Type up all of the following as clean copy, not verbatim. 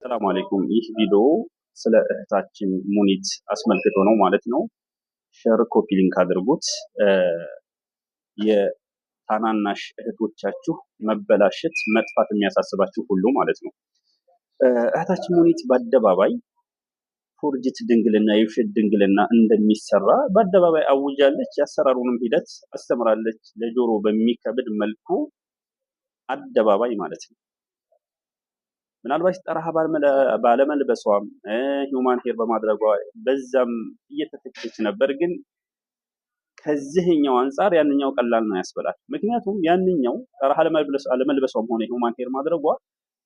ሰላም አለይኩም። ይህ ቪዲዮ ስለ እህታችን ሙኒት አስመልክቶ ነው ማለት ነው። ሸር ኮፒ ሊንክ አድርጉት። የታናናሽ እህቶቻችሁ መበላሸት መጥፋት የሚያሳስባችሁ ሁሉ ማለት ነው። እህታችን ሙኒት በአደባባይ ፎርጅት ድንግልና የውሸት ድንግልና እንደሚሰራ በአደባባይ አውጃለች። የአሰራሩንም ሂደት አስተምራለች። ለጆሮ በሚከብድ መልኩ አደባባይ ማለት ነው። ምናልባት ጠራሃ ባለመልበሷም ሂውማን ሄር በማድረጓ በዛም እየተተቸች ነበር። ግን ከዚህኛው አንፃር ያንኛው ቀላል ነው ያስበላል። ምክንያቱም ያንኛው ጠራሃ ለመልበሷም ሆነ ሂውማን ሄር ማድረጓ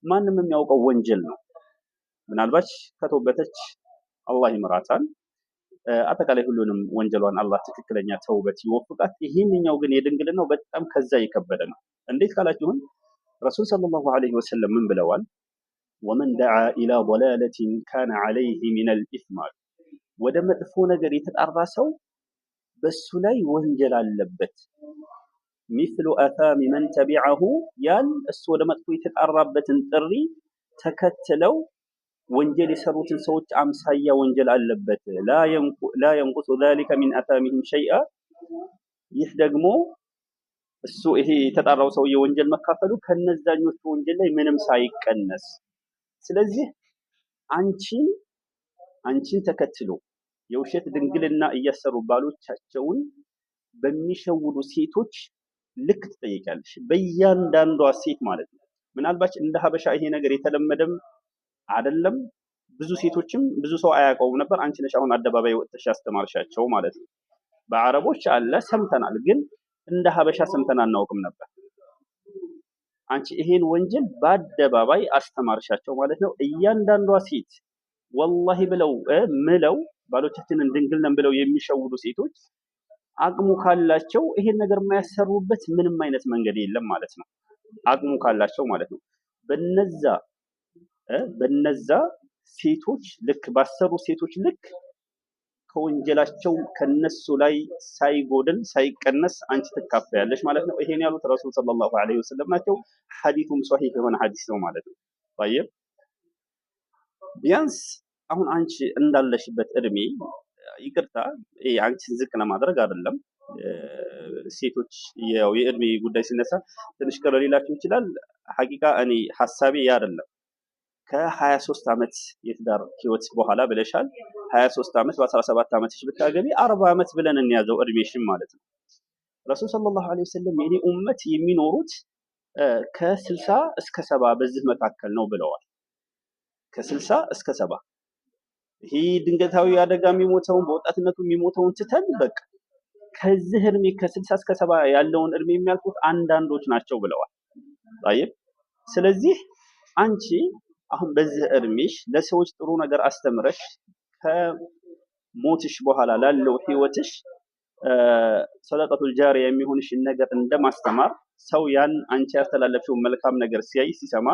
ማንም የሚያውቀው ወንጀል ነው። ምናልባት ከተውበተች አላህ ይምራታል። አጠቃላይ ሁሉንም ወንጀሏን አላህ ትክክለኛ ተውበት ይወፍቃት። ይሄንኛው ግን የድንግልናው በጣም ከዛ የከበደ ነው። እንዴት ካላችሁን ረሱል ሰለላሁ ዐለይሂ ወሰለም ምን ብለዋል? ወመን ደዓ ኢላ ضላለቲን ካነ ዐለይሂ ሚነል ኢስም፣ ወደ መጥፎ ነገር የተጣራ ሰው በሱ ላይ ወንጀል አለበት። ሚስሉ አሳሚ መን ተቢዐሁ፣ ያን እሱ ወደ መጥፎ የተጣራበትን ጥሪ ተከትለው ወንጀል የሰሩትን ሰዎች አምሳያ ወንጀል አለበት። ላ የንቁሱ ዛሊከ ሚን አሳሚሂም ሸይአ፣ ይህ ደግሞ እሱ ይሄ የተጣራው ሰውዬ ወንጀል መካፈሉ ከነዛኞቹ ወንጀል ላይ ምንም ሳይቀነስ። ስለዚህ አንቺን ተከትሎ የውሸት ድንግልና እያሰሩ ባሎቻቸውን በሚሸውዱ ሴቶች ልክ ትጠይቂያለሽ። በእያንዳንዷ ሴት ማለት ነው። ምናልባት እንደ ሀበሻ ይሄ ነገር የተለመደም አይደለም። ብዙ ሴቶችም ብዙ ሰው አያውቀውም ነበር። አንቺ ነሽ አሁን አደባባይ ወጥተሽ ያስተማርሻቸው ማለት ነው። በአረቦች አለ ሰምተናል፣ ግን እንደ ሀበሻ ሰምተን አናውቅም ነበር። አንቺ ይሄን ወንጀል በአደባባይ አስተማርሻቸው ማለት ነው። እያንዳንዷ ሴት ወላሂ ብለው ባሎቻችንን ድንግል ነን ብለው የሚሸውዱ ሴቶች አቅሙ ካላቸው ይሄን ነገር የማያሰሩበት ምንም አይነት መንገድ የለም ማለት ነው። አቅሙ ካላቸው ማለት ነው። በነዛ ሴቶች ልክ ባሰሩ ሴቶች ልክ ከወንጀላቸው ከነሱ ላይ ሳይጎድል ሳይቀነስ አንቺ ትካፈያለሽ ማለት ነው። ይሄን ያሉት ረሱል ሰለላሁ ዐለይሂ ወሰለም ናቸው። ሐዲሱም ሷሂህ የሆነ ሐዲስ ነው ማለት ነው። طيب ቢያንስ አሁን አንቺ እንዳለሽበት እድሜ ይቅርታ አንቺን ዝቅ ለማድረግ አይደለም። ሴቶች ያው የእድሜ ጉዳይ ሲነሳ ትንሽ ቀረ ሊላችሁ ይችላል። ሐቂቃ እኔ ሐሳቤ ያ አይደለም። ከ23 ዓመት የትዳር ህይወት በኋላ ብለሻል። 23 ዓመት በ17 ዓመትሽ ብታገቢ 40 ዓመት ብለን እንያዘው እድሜሽም ማለት ነው። ረሱል ሰለላሁ ዐለይሂ ወሰለም የኔ ኡመት የሚኖሩት ከ60 እስከ 70 በዚህ መካከል ነው ብለዋል። ከ60 እስከ 70። ይሄ ድንገታዊ አደጋ የሚሞተውን በወጣትነቱ የሚሞተውን ትተን በቃ ከዚህ እድሜ ከ60 እስከ 70 ያለውን እድሜ የሚያልፉት አንዳንዶች ናቸው ብለዋል። طيب ስለዚህ አንቺ አሁን በዚህ እድሜሽ ለሰዎች ጥሩ ነገር አስተምረሽ ከሞትሽ በኋላ ላለው ህይወትሽ ሰደቀቱል ጃሪያ የሚሆንሽን ነገር እንደማስተማር ሰው ያን አንቺ ያስተላለፍሽው መልካም ነገር ሲያይ ሲሰማ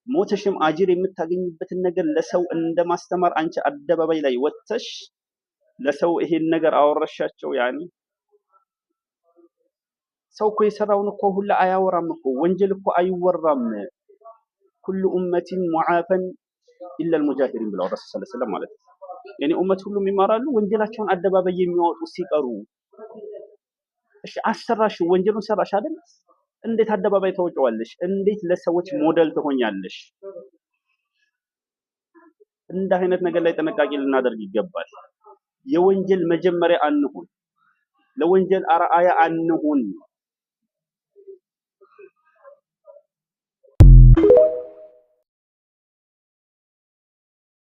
ሞትሽም አጅር የምታገኝበትን ነገር ለሰው እንደማስተማር አንቺ አደባባይ ላይ ወጥተሽ ለሰው ይሄን ነገር አወረሻቸው። ያኒ ሰው እኮ የሰራውን እኮ ሁላ አያወራም እኮ ወንጀል እኮ አይወራም። ኩሉ ኡመቲን ሙዓፈን ኢላ አልሙጃሂሪን ብለው ረሱል ሰለላሁ ዐለይሂ ወሰለም ማለት ነው። የኔ ኡመት ሁሉም ይማራሉ ወንጀላቸውን አደባባይ የሚያወጡ ሲቀሩ። እሺ አሰራሽ ወንጀሉን ሰራሽ አይደል? እንዴት አደባባይ ተወጪዋለሽ? እንዴት ለሰዎች ሞዴል ትሆኛለሽ? እንደ አይነት ነገር ላይ ጥንቃቄ ልናደርግ ይገባል። የወንጀል መጀመሪያ አንሁን፣ ለወንጀል አርአያ አንሁን።